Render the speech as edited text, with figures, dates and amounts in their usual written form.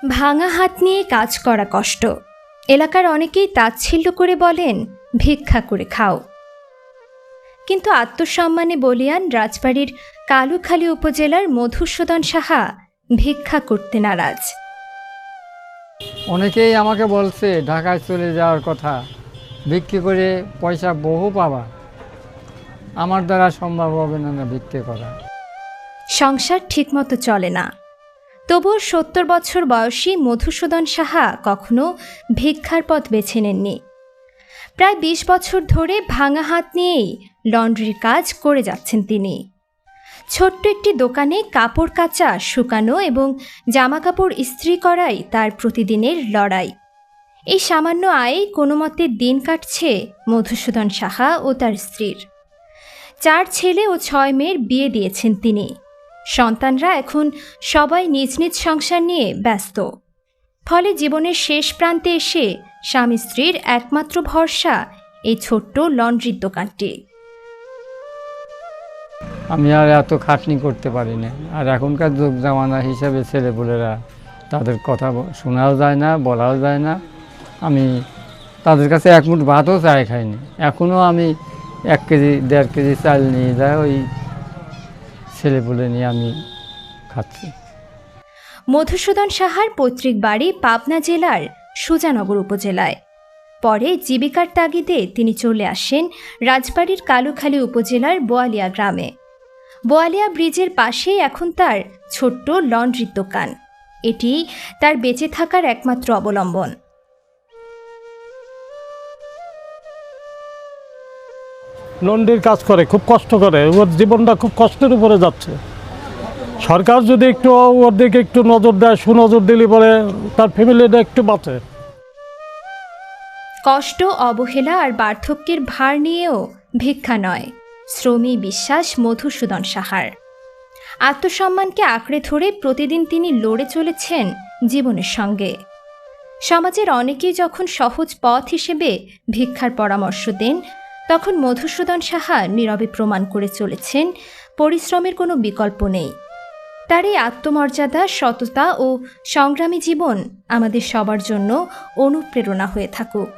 ভাঙা হাত নিয়ে কাজ করা কষ্ট। এলাকার অনেকেই তাচ্ছিল্য করে বলেন, ভিক্ষা করে খাও। কিন্তু আত্মসম্মানে বলিয়ান রাজবাড়ির কালুখালী উপজেলার মধুসূদন সাহা ভিক্ষা করতে নারাজ। অনেকেই আমাকে বলছে ঢাকায় চলে যাওয়ার কথা, বিক্রি করে পয়সা বহু পাবা। আমার দ্বারা সম্ভব হবে না বিক্রি করা। সংসার ঠিকমতো চলে না, তবুও ৭০ বছর বয়সী মধুসূদন সাহা কখনো ভিক্ষার পথ বেছে নেননি। প্রায় ২০ বছর ধরে ভাঙা হাত নিয়েই লন্ড্রির কাজ করে যাচ্ছেন তিনি। ছোট্ট একটি দোকানে কাপড় কাচা, শুকানো এবং জামাকাপড় ইস্ত্রি করাই তার প্রতিদিনের লড়াই। এই সামান্য আয়ে কোনো মতে দিন কাটছে মধুসূদন সাহা ও তার স্ত্রীর। ৪ ছেলে ও ৬ মেয়ের বিয়ে দিয়েছেন তিনি। সন্তানরা এখন সবাই নিজ নিজ সংসার নিয়ে ব্যস্ত। ফলে জীবনের শেষ প্রান্তে এসে স্বামী স্ত্রীর একমাত্র ভরসা এই ছোট্ট লন্ড্রির দোকানটি। আমি আর এত খাটনি করতে পারি না। আর এখনকার যুগ জামানা হিসাবে ছেলেপুলেরা, তাদের কথা শোনাও যায় না, বলাও যায় না। আমি তাদের কাছে এক মুঠ ভাতও চাই খাইনি। এখনও আমি ১ কেজি ১.৫ কেজি চাল নিয়ে যাই, ওই ছেলেপুলে নিয়ে আমি খাচ্ছি। মধুসূদন সাহার পৈতৃক বাড়ি পাবনা জেলার সুজানগর উপজেলায়। পরে জীবিকার তাগিদে তিনি চলে আসেন রাজবাড়ির কালুখালী উপজেলার বোয়ালিয়া গ্রামে। বোয়ালিয়া ব্রিজের পাশেই এখন তার ছোট্ট লন্ড্রির দোকান। এটি তার বেঁচে থাকার একমাত্র অবলম্বন। লন্ড্রির কাজ করে, খুব কষ্ট করে, ওর জীবনটা খুব কষ্টের উপরে যাচ্ছে। সরকার যদি একটু ওর দিকে একটু নজর দেয়, সুনজর দিলে পরে তার ফ্যামিলিটা একটু বাঁচে। কষ্ট, অবহেলা আর বার্ধক্যের ভার নিয়েও ভিক্ষা নয়, শ্রমী বিশ্বাস মধুসূদন সাহার। আত্মসম্মানকে আঁকড়ে ধরে প্রতিদিন তিনি লড়ে চলেছেন জীবনের সঙ্গে। সমাজের অনেকেই যখন সহজ পথ হিসেবে ভিক্ষার পরামর্শ দেন, তখন মধুসূদন সাহা নীরবে প্রমাণ করে চলেছেন পরিশ্রমের কোনো বিকল্প নেই। তার এই আত্মমর্যাদা, সততা ও সংগ্রামী জীবন আমাদের সবার জন্য অনুপ্রেরণা হয়ে থাকুক।